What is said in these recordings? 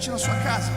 repete na sua casa.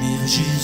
Me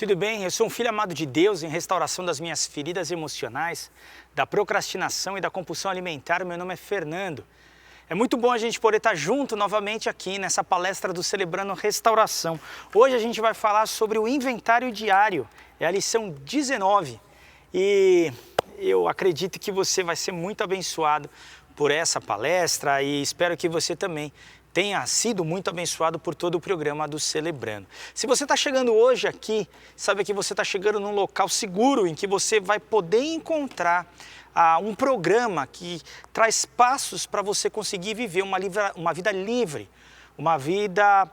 Tudo bem? Eu sou um filho amado de Deus em restauração das minhas feridas emocionais, da procrastinação e da compulsão alimentar. Meu nome é Fernando. É muito bom a gente poder estar junto novamente aqui nessa palestra do Celebrando Restauração. Hoje a gente vai falar sobre o inventário diário, é a lição 19. E eu acredito que você vai ser muito abençoado por essa palestra e espero que você também tenha sido muito abençoado por todo o programa do Celebrando. Se você está chegando hoje aqui, sabe que você está chegando num local seguro em que você vai poder encontrar um programa que traz passos para você conseguir viver uma vida livre, uma vida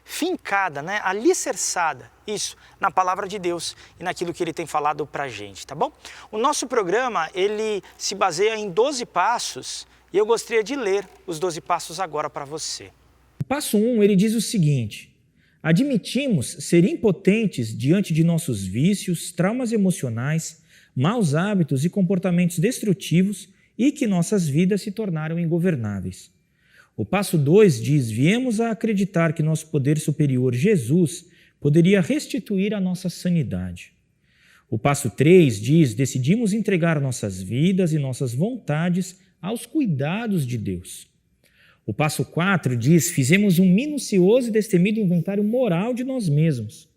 fincada, né? Alicerçada, isso, na palavra de Deus e naquilo que Ele tem falado para a gente, tá bom? O nosso programa, ele se baseia em 12 passos e eu gostaria de ler os 12 passos agora para você. O passo 1, ele diz o seguinte: admitimos ser impotentes diante de nossos vícios, traumas emocionais, maus hábitos e comportamentos destrutivos e que nossas vidas se tornaram ingovernáveis. O passo 2 diz: viemos a acreditar que nosso poder superior, Jesus, poderia restituir a nossa sanidade. O passo 3 diz: decidimos entregar nossas vidas e nossas vontades aos cuidados de Deus. O passo 4 diz: fizemos um minucioso e destemido inventário moral de nós mesmos.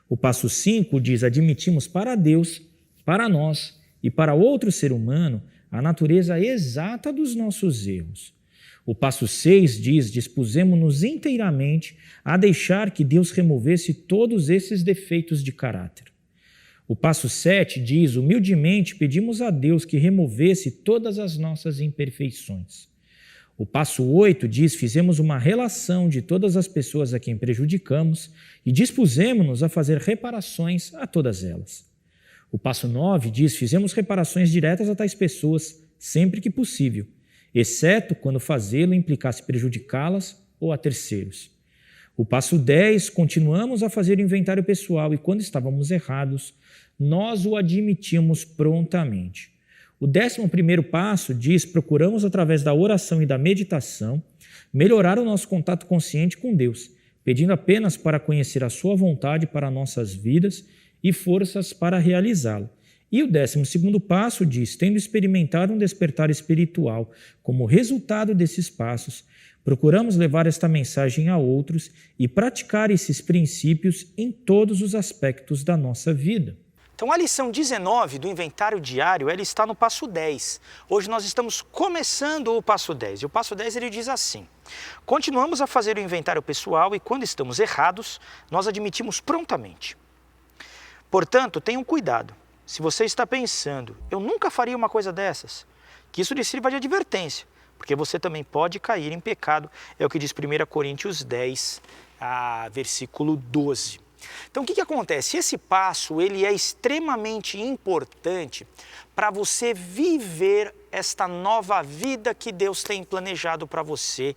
O passo 5 diz: admitimos para Deus, para nós e para outro ser humano a natureza exata dos nossos erros. O passo 6 diz: dispusemos-nos inteiramente a deixar que Deus removesse todos esses defeitos de caráter. O passo 7 diz: humildemente pedimos a Deus que removesse todas as nossas imperfeições. O passo 8 diz: fizemos uma relação de todas as pessoas a quem prejudicamos e dispusemos-nos a fazer reparações a todas elas. O passo 9 diz: fizemos reparações diretas a tais pessoas sempre que possível, exceto quando fazê-lo implicasse prejudicá-las ou a terceiros. O passo 10, continuamos a fazer o inventário pessoal e, quando estávamos errados, nós o admitimos prontamente. O 11º passo diz: procuramos, através da oração e da meditação, melhorar o nosso contato consciente com Deus, pedindo apenas para conhecer a sua vontade para nossas vidas e forças para realizá-la. E o 12º passo diz: tendo experimentado um despertar espiritual como resultado desses passos, procuramos levar esta mensagem a outros e praticar esses princípios em todos os aspectos da nossa vida. Então a lição 19 do inventário diário, ela está no passo 10. Hoje nós estamos começando o passo 10. E o passo 10 ele diz assim: continuamos a fazer o inventário pessoal e quando estamos errados, nós admitimos prontamente. Portanto, tenham cuidado. Se você está pensando, eu nunca faria uma coisa dessas, que isso lhe sirva de advertência, porque você também pode cair em pecado, é o que diz 1 Coríntios 10, versículo 12. Então o que acontece? Esse passo ele é extremamente importante para você viver esta nova vida que Deus tem planejado para você.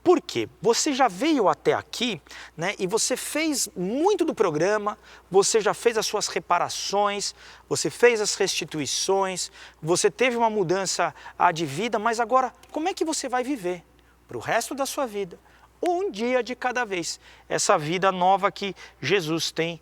Por quê? Você já veio até aqui, né, e você fez muito do programa, você já fez as suas reparações, você fez as restituições, você teve uma mudança de vida, mas agora como é que você vai viver para o resto da sua vida? Um dia de cada vez, essa vida nova que Jesus tem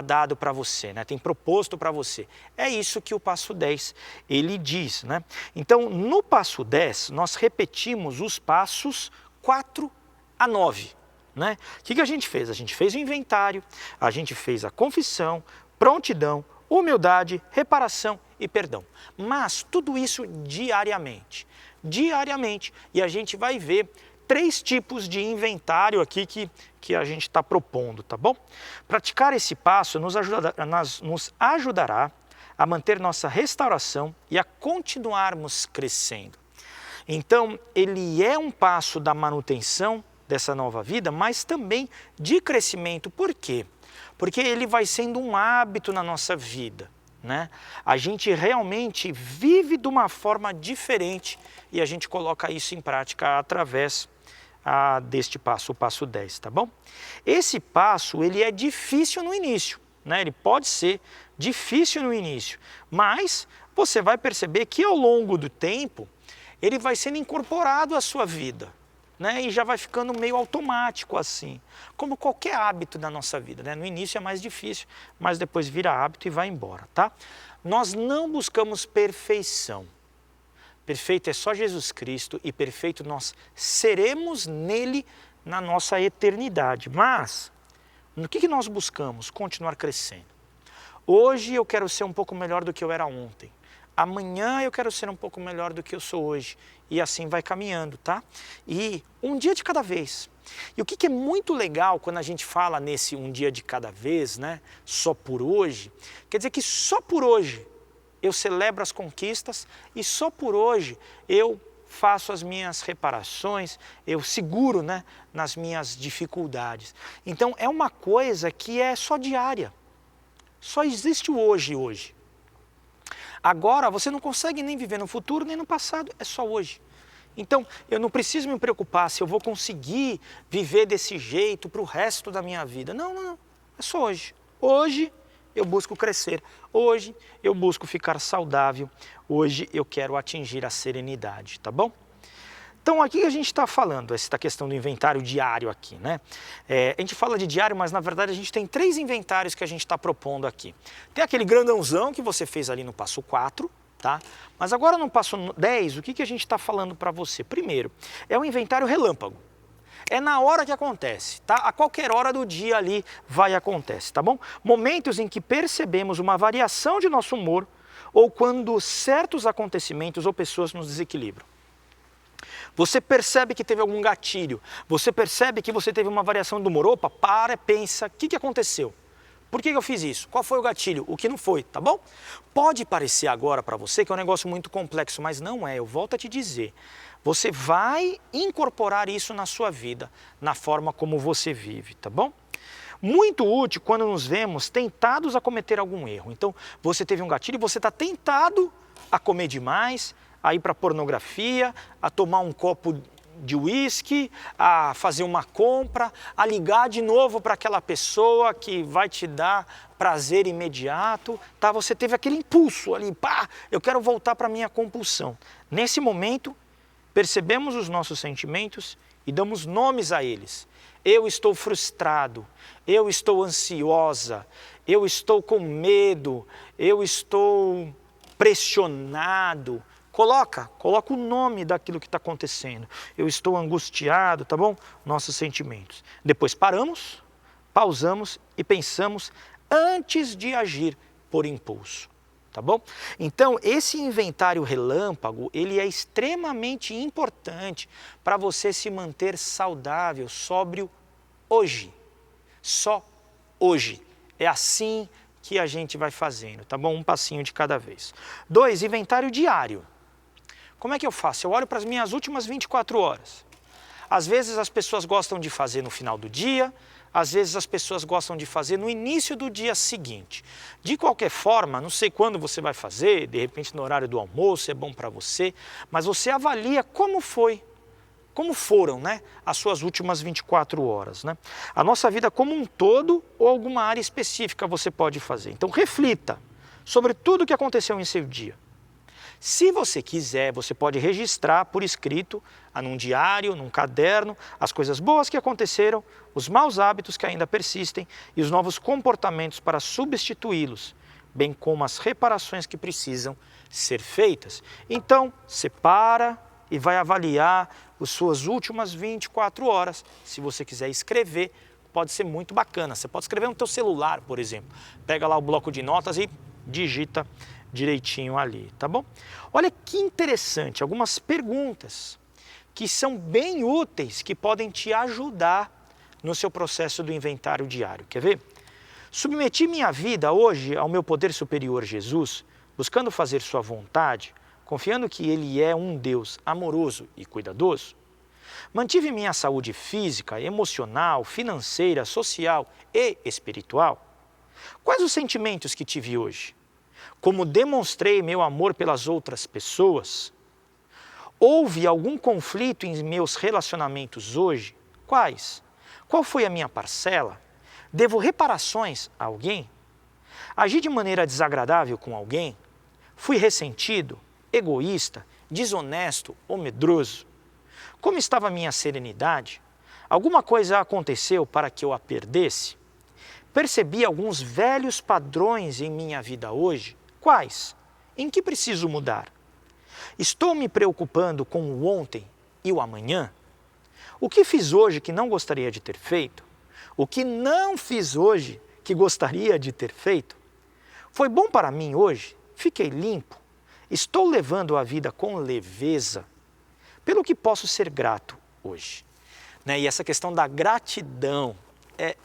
dado para você, né? Tem proposto para você. É isso que o passo 10 ele diz, né? Então, no passo 10, nós repetimos os passos 4 a 9. Né? O que a gente fez? A gente fez o inventário, a gente fez a confissão, prontidão, humildade, reparação e perdão. Mas tudo isso diariamente. Diariamente. E a gente vai ver 3 tipos de inventário aqui que a gente está propondo, tá bom? Praticar esse passo nos ajudará a manter nossa restauração e a continuarmos crescendo. Então, ele é um passo da manutenção dessa nova vida, mas também de crescimento. Por quê? Porque ele vai sendo um hábito na nossa vida, né? A gente realmente vive de uma forma diferente e a gente coloca isso em prática através deste passo, o passo 10, tá bom? Esse passo, ele é difícil no início, né? Ele pode ser difícil no início, mas você vai perceber que ao longo do tempo, ele vai sendo incorporado à sua vida, né? E já vai ficando meio automático assim, como qualquer hábito da nossa vida, né? No início é mais difícil, mas depois vira hábito e vai embora, tá? Nós não buscamos perfeição. Perfeito é só Jesus Cristo e perfeito nós seremos nele na nossa eternidade. Mas, no que nós buscamos? Continuar crescendo. Hoje eu quero ser um pouco melhor do que eu era ontem. Amanhã eu quero ser um pouco melhor do que eu sou hoje. E assim vai caminhando, tá? E um dia de cada vez. E o que é muito legal quando a gente fala nesse um dia de cada vez, né? Só por hoje, quer dizer que só por hoje eu celebro as conquistas e só por hoje eu faço as minhas reparações, eu seguro, né, nas minhas dificuldades. Então é uma coisa que é só diária, só existe o hoje. Agora você não consegue nem viver no futuro nem no passado, é só hoje. Então eu não preciso me preocupar se eu vou conseguir viver desse jeito para o resto da minha vida. Não, é só hoje. Hoje eu busco crescer, hoje eu busco ficar saudável, hoje eu quero atingir a serenidade, tá bom? Então, aqui a gente está falando, essa questão do inventário diário aqui, né? A gente fala de diário, mas na verdade a gente tem 3 inventários que a gente está propondo aqui. Tem aquele grandãozão que você fez ali no passo 4, tá? Mas agora no passo 10, o que a gente está falando para você? Primeiro, é o inventário relâmpago. É na hora que acontece, tá? A qualquer hora do dia ali acontece, tá bom? Momentos em que percebemos uma variação de nosso humor ou quando certos acontecimentos ou pessoas nos desequilibram. Você percebe que teve algum gatilho, você percebe que você teve uma variação do humor. Opa, para, pensa, o que aconteceu? Por que eu fiz isso? Qual foi o gatilho? O que não foi, tá bom? Pode parecer agora para você que é um negócio muito complexo, mas não é, eu volto a te dizer. Você vai incorporar isso na sua vida, na forma como você vive, tá bom? Muito útil quando nos vemos tentados a cometer algum erro. Então, você teve um gatilho e você está tentado a comer demais, a ir para pornografia, a tomar um copo de uísque, a fazer uma compra, a ligar de novo para aquela pessoa que vai te dar prazer imediato, tá? Você teve aquele impulso ali, pá, eu quero voltar para a minha compulsão. Nesse momento, percebemos os nossos sentimentos e damos nomes a eles. Eu estou frustrado, eu estou ansiosa, eu estou com medo, eu estou pressionado. Coloca o nome daquilo que está acontecendo. Eu estou angustiado, tá bom? Nossos sentimentos. Depois paramos, pausamos e pensamos antes de agir por impulso. Tá bom? Então, esse inventário relâmpago, ele é extremamente importante para você se manter saudável, sóbrio hoje. Só hoje. É assim que a gente vai fazendo, tá bom? Um passinho de cada vez. 2, inventário diário. Como é que eu faço? Eu olho para as minhas últimas 24 horas. Às vezes as pessoas gostam de fazer no final do dia, às vezes as pessoas gostam de fazer no início do dia seguinte. De qualquer forma, não sei quando você vai fazer, de repente no horário do almoço, é bom para você, mas você avalia como foram, né, as suas últimas 24 horas. Né? A nossa vida como um todo ou alguma área específica você pode fazer. Então reflita sobre tudo o que aconteceu em seu dia. Se você quiser, você pode registrar por escrito, num diário, num caderno, as coisas boas que aconteceram, os maus hábitos que ainda persistem e os novos comportamentos para substituí-los, bem como as reparações que precisam ser feitas. Então, separa e vai avaliar as suas últimas 24 horas. Se você quiser escrever, pode ser muito bacana. Você pode escrever no teu celular, por exemplo. Pega lá o bloco de notas e digita direitinho ali, tá bom? Olha que interessante, algumas perguntas que são bem úteis, que podem te ajudar no seu processo do inventário diário. Quer ver? Submeti minha vida hoje ao meu poder superior Jesus, buscando fazer sua vontade, confiando que Ele é um Deus amoroso e cuidadoso. Mantive minha saúde física, emocional, financeira, social e espiritual. Quais os sentimentos que tive hoje? Como demonstrei meu amor pelas outras pessoas? Houve algum conflito em meus relacionamentos hoje? Quais? Qual foi a minha parcela? Devo reparações a alguém? Agi de maneira desagradável com alguém? Fui ressentido, egoísta, desonesto ou medroso? Como estava a minha serenidade? Alguma coisa aconteceu para que eu a perdesse? Percebi alguns velhos padrões em minha vida hoje? Quais? Em que preciso mudar? Estou me preocupando com o ontem e o amanhã? O que fiz hoje que não gostaria de ter feito? O que não fiz hoje que gostaria de ter feito? Foi bom para mim hoje? Fiquei limpo? Estou levando a vida com leveza? Pelo que posso ser grato hoje? Né? E essa questão da gratidão é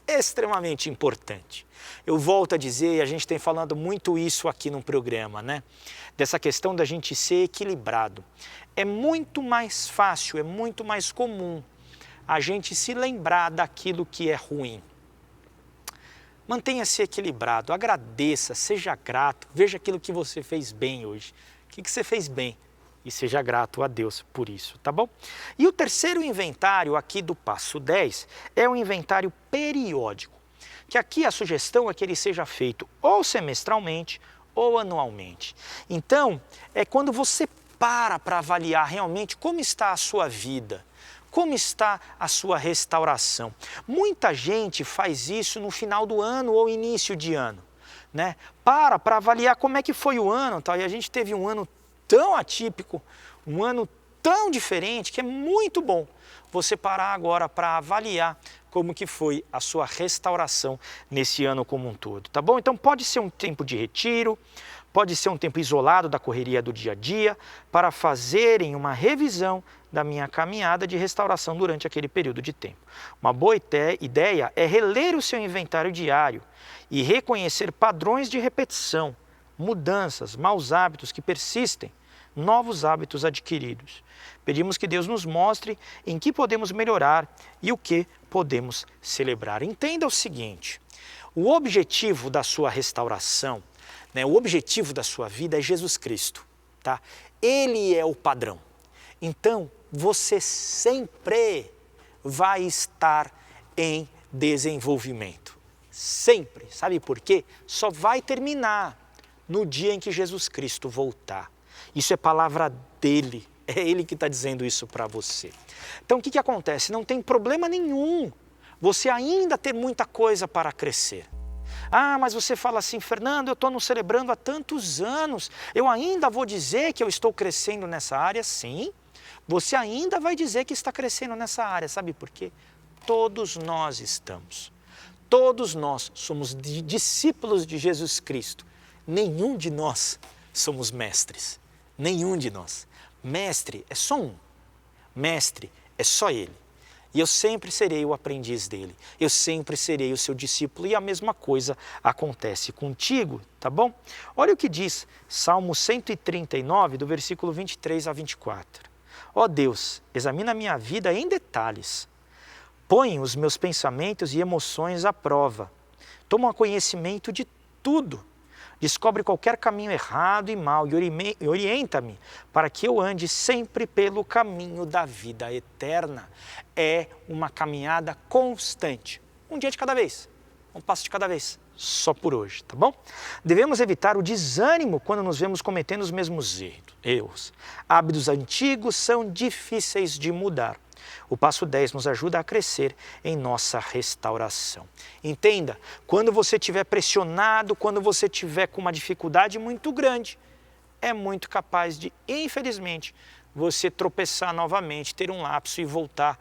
extremamente importante. Eu volto a dizer, e a gente tem falado muito isso aqui no programa, né? Dessa questão da gente ser equilibrado. É muito mais fácil, é muito mais comum a gente se lembrar daquilo que é ruim. Mantenha-se equilibrado, agradeça, seja grato, veja aquilo que você fez bem hoje. O que você fez bem? E seja grato a Deus por isso, tá bom? E o terceiro inventário aqui do passo 10 é o inventário periódico, que aqui a sugestão é que ele seja feito ou semestralmente ou anualmente. Então, é quando você para avaliar realmente como está a sua vida, como está a sua restauração. Muita gente faz isso no final do ano ou início de ano, né? Para avaliar como é que foi o ano, tal. E a gente teve um ano tão atípico, um ano tão diferente, que é muito bom você parar agora para avaliar como que foi a sua restauração nesse ano como um todo, tá bom? Então pode ser um tempo de retiro, pode ser um tempo isolado da correria do dia a dia, para fazerem uma revisão da minha caminhada de restauração durante aquele período de tempo. Uma boa ideia é reler o seu inventário diário e reconhecer padrões de repetição, mudanças, maus hábitos que persistem, novos hábitos adquiridos. Pedimos que Deus nos mostre em que podemos melhorar e o que podemos celebrar. Entenda o seguinte, o objetivo da sua restauração, né, o objetivo da sua vida é Jesus Cristo, tá? Ele é o padrão. Então, você sempre vai estar em desenvolvimento. Sempre. Sabe por quê? Só vai terminar no dia em que Jesus Cristo voltar. Isso é palavra dele. É ele que está dizendo isso para você. Então, o que acontece? Não tem problema nenhum você ainda ter muita coisa para crescer. Ah, mas você fala assim, Fernando, eu estou não celebrando há tantos anos, eu ainda vou dizer que eu estou crescendo nessa área? Sim, você ainda vai dizer que está crescendo nessa área, sabe por quê? Todos nós estamos. Todos nós somos discípulos de Jesus Cristo. Nenhum de nós somos mestres. Nenhum de nós. Mestre é só um. Mestre é só ele. E eu sempre serei o aprendiz dele. Eu sempre serei o seu discípulo. E a mesma coisa acontece contigo, tá bom? Olha o que diz Salmo 139, do versículo 23 a 24. Ó Deus, examina a minha vida em detalhes. Põe os meus pensamentos e emoções à prova. Toma conhecimento de tudo. Descobre qualquer caminho errado e mau e orienta-me para que eu ande sempre pelo caminho da vida eterna. É uma caminhada constante, um dia de cada vez, um passo de cada vez, só por hoje, tá bom? Devemos evitar o desânimo quando nos vemos cometendo os mesmos erros. Hábitos antigos são difíceis de mudar. O passo 10 nos ajuda a crescer em nossa restauração. Entenda, quando você estiver pressionado, quando você estiver com uma dificuldade muito grande, é muito capaz de, infelizmente, você tropeçar novamente, ter um lapso e voltar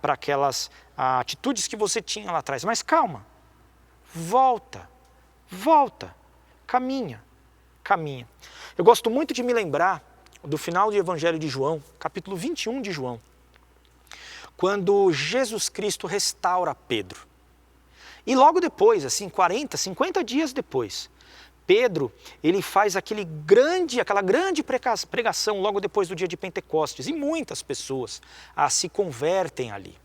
para aquelas atitudes que você tinha lá atrás. Mas calma, volta, caminha. Eu gosto muito de me lembrar do final do Evangelho de João, capítulo 21 de João, quando Jesus Cristo restaura Pedro. E logo depois, assim, 40, 50 dias depois, Pedro, ele faz aquela grande pregação logo depois do dia de Pentecostes, e muitas pessoas se convertem ali.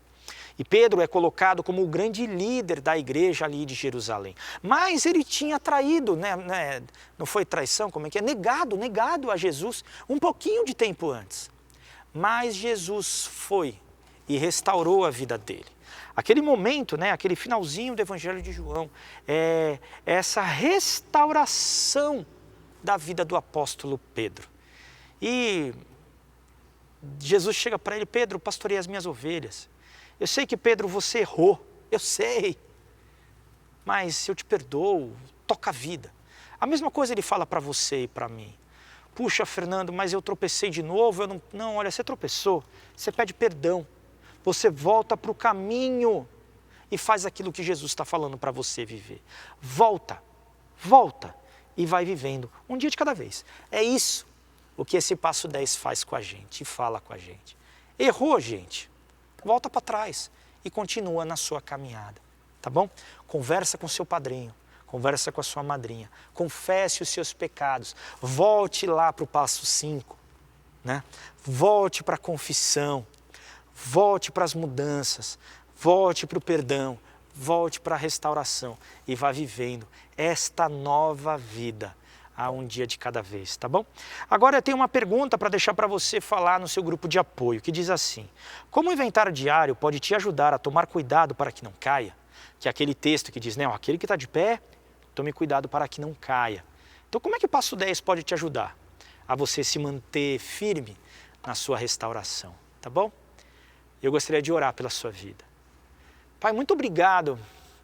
E Pedro é colocado como o grande líder da igreja ali de Jerusalém. Mas ele tinha traído, não foi traição, como é que é? Negado a Jesus um pouquinho de tempo antes. Mas Jesus foi e restaurou a vida dele. Aquele momento, aquele finalzinho do Evangelho de João, é essa restauração da vida do apóstolo Pedro. E Jesus chega para ele, Pedro, pastorei as minhas ovelhas. Eu sei que, Pedro, você errou, eu sei, mas eu te perdoo, toca a vida. A mesma coisa ele fala para você e para mim. Puxa, Fernando, mas eu tropecei de novo, Não, olha, você tropeçou, você pede perdão. Você volta para o caminho e faz aquilo que Jesus está falando para você viver. Volta e vai vivendo um dia de cada vez. É isso o que esse passo 10 faz com a gente e fala com a gente. Errou, gente. Volta para trás e continua na sua caminhada, tá bom? Conversa com seu padrinho, conversa com a sua madrinha, confesse os seus pecados, volte lá para o passo 5, Volte para a confissão. Volte para as mudanças, volte para o perdão, volte para a restauração e vá vivendo esta nova vida a um dia de cada vez, tá bom? Agora eu tenho uma pergunta para deixar para você falar no seu grupo de apoio, que diz assim: como o inventário diário pode te ajudar a tomar cuidado para que não caia? Que é aquele texto que diz, aquele que está de pé, tome cuidado para que não caia. Então como é que o passo 10 pode te ajudar? a você se manter firme na sua restauração, tá bom? Eu gostaria de orar pela sua vida. Pai, muito obrigado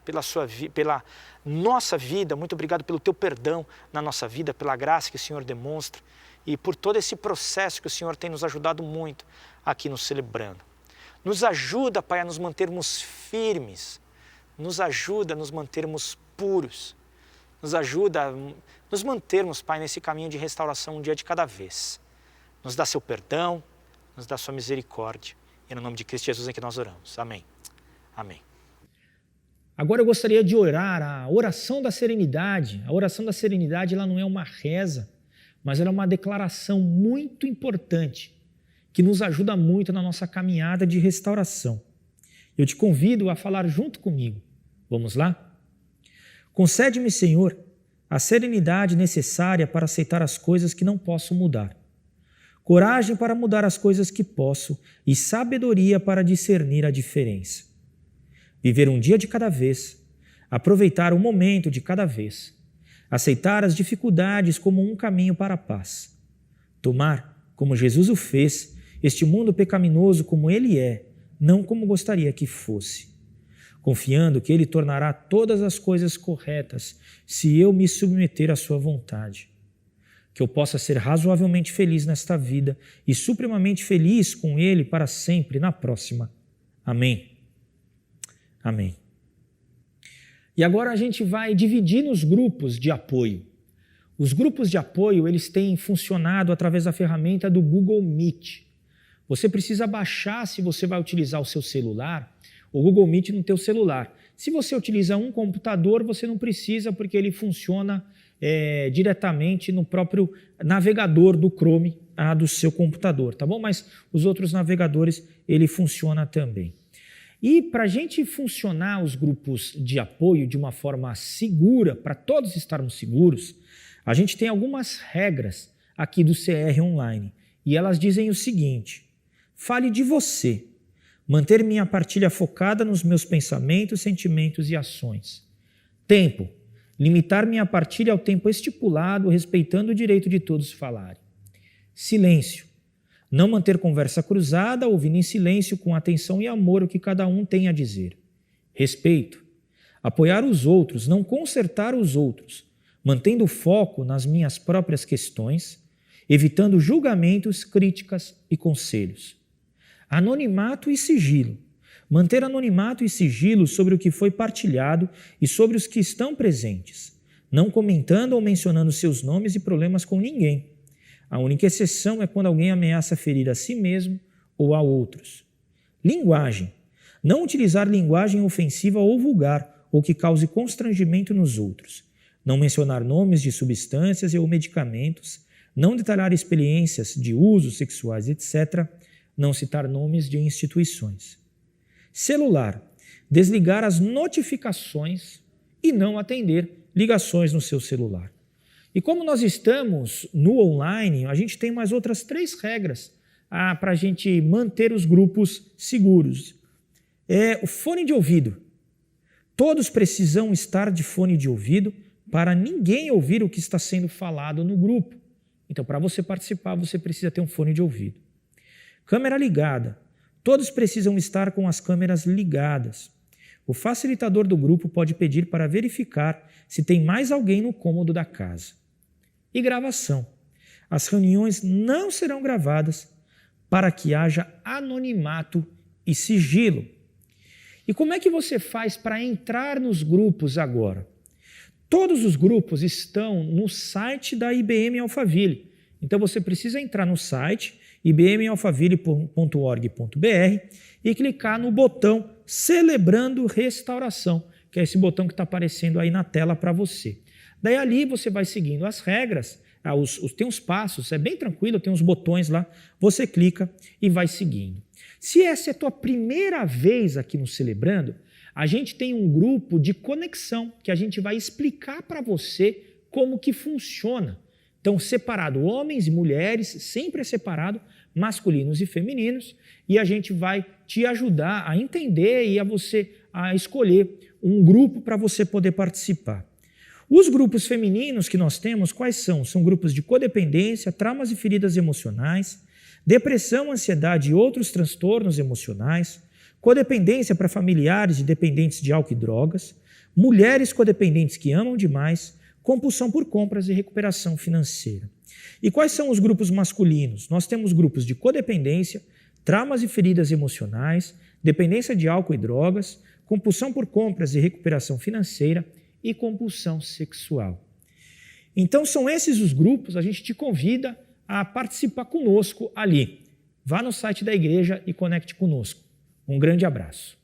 pela nossa vida, muito obrigado pelo teu perdão na nossa vida, pela graça que o Senhor demonstra e por todo esse processo que o Senhor tem nos ajudado muito aqui no Celebrando. Nos ajuda, Pai, a nos mantermos firmes, nos ajuda a nos mantermos puros, nos ajuda a nos mantermos, Pai, nesse caminho de restauração um dia de cada vez. Nos dá seu perdão, nos dá sua misericórdia. E é no nome de Cristo Jesus é que nós oramos. Amém. Amém. Agora eu gostaria de orar a oração da serenidade. A oração da serenidade ela não é uma reza, mas ela é uma declaração muito importante que nos ajuda muito na nossa caminhada de restauração. Eu te convido a falar junto comigo. Vamos lá? Concede-me, Senhor, a serenidade necessária para aceitar as coisas que não posso mudar, coragem para mudar as coisas que posso e sabedoria para discernir a diferença. Viver um dia de cada vez, aproveitar um momento de cada vez, aceitar as dificuldades como um caminho para a paz, tomar, como Jesus o fez, este mundo pecaminoso como ele é, não como gostaria que fosse, confiando que ele tornará todas as coisas corretas se eu me submeter à sua vontade. Que eu possa ser razoavelmente feliz nesta vida e supremamente feliz com ele para sempre na próxima. Amém. Amém. E agora a gente vai dividir nos grupos de apoio. Os grupos de apoio, eles têm funcionado através da ferramenta do Google Meet. Você precisa baixar, se você vai utilizar o seu celular, o Google Meet no teu celular. Se você utiliza um computador, você não precisa, porque ele funciona diretamente no próprio navegador do Chrome do seu computador, tá bom? Mas os outros navegadores, ele funciona também. E para a gente funcionar os grupos de apoio de uma forma segura, para todos estarmos seguros, a gente tem algumas regras aqui do CR Online. E elas dizem o seguinte: fale de você, manter minha partilha focada nos meus pensamentos, sentimentos e ações. Tempo, limitar minha partilha ao tempo estipulado, respeitando o direito de todos falarem. Silêncio, não manter conversa cruzada, ouvindo em silêncio com atenção e amor o que cada um tem a dizer. Respeito, apoiar os outros, não consertar os outros, mantendo foco nas minhas próprias questões, evitando julgamentos, críticas e conselhos. Anonimato e sigilo, manter anonimato e sigilo sobre o que foi partilhado e sobre os que estão presentes, não comentando ou mencionando seus nomes e problemas com ninguém. A única exceção é quando alguém ameaça ferir a si mesmo ou a outros. Linguagem. Não utilizar linguagem ofensiva ou vulgar ou que cause constrangimento nos outros. Não mencionar nomes de substâncias ou medicamentos. Não detalhar experiências de usos sexuais, etc. Não citar nomes de instituições. Celular. Desligar as notificações e não atender ligações no seu celular. E como nós estamos no online, a gente tem mais outras 3 regras para a gente manter os grupos seguros. O fone de ouvido. Todos precisam estar de fone de ouvido para ninguém ouvir o que está sendo falado no grupo. Então, para você participar, você precisa ter um fone de ouvido. Câmera ligada. Todos precisam estar com as câmeras ligadas. O facilitador do grupo pode pedir para verificar se tem mais alguém no cômodo da casa. E gravação. As reuniões não serão gravadas para que haja anonimato e sigilo. E como é que você faz para entrar nos grupos agora? Todos os grupos estão no site da IBM Alphaville. Então você precisa entrar no site ibmalphaville.org.br e clicar no botão Celebrando Restauração, que é esse botão que está aparecendo aí na tela para você. Daí ali você vai seguindo as regras, tem uns passos, é bem tranquilo, tem uns botões lá, você clica e vai seguindo. Se essa é a tua primeira vez aqui no Celebrando, a gente tem um grupo de conexão que a gente vai explicar para você como que funciona. Então, separado homens e mulheres, sempre é separado, masculinos e femininos, e a gente vai te ajudar a entender e a você a escolher um grupo para você poder participar. Os grupos femininos que nós temos, quais são? São grupos de codependência, traumas e feridas emocionais, depressão, ansiedade e outros transtornos emocionais, codependência para familiares e dependentes de álcool e drogas, mulheres codependentes que amam demais, compulsão por compras e recuperação financeira. E quais são os grupos masculinos? Nós temos grupos de codependência, traumas e feridas emocionais, dependência de álcool e drogas, compulsão por compras e recuperação financeira e compulsão sexual. Então são esses os grupos, a gente te convida a participar conosco ali. Vá no site da igreja e conecte conosco. Um grande abraço.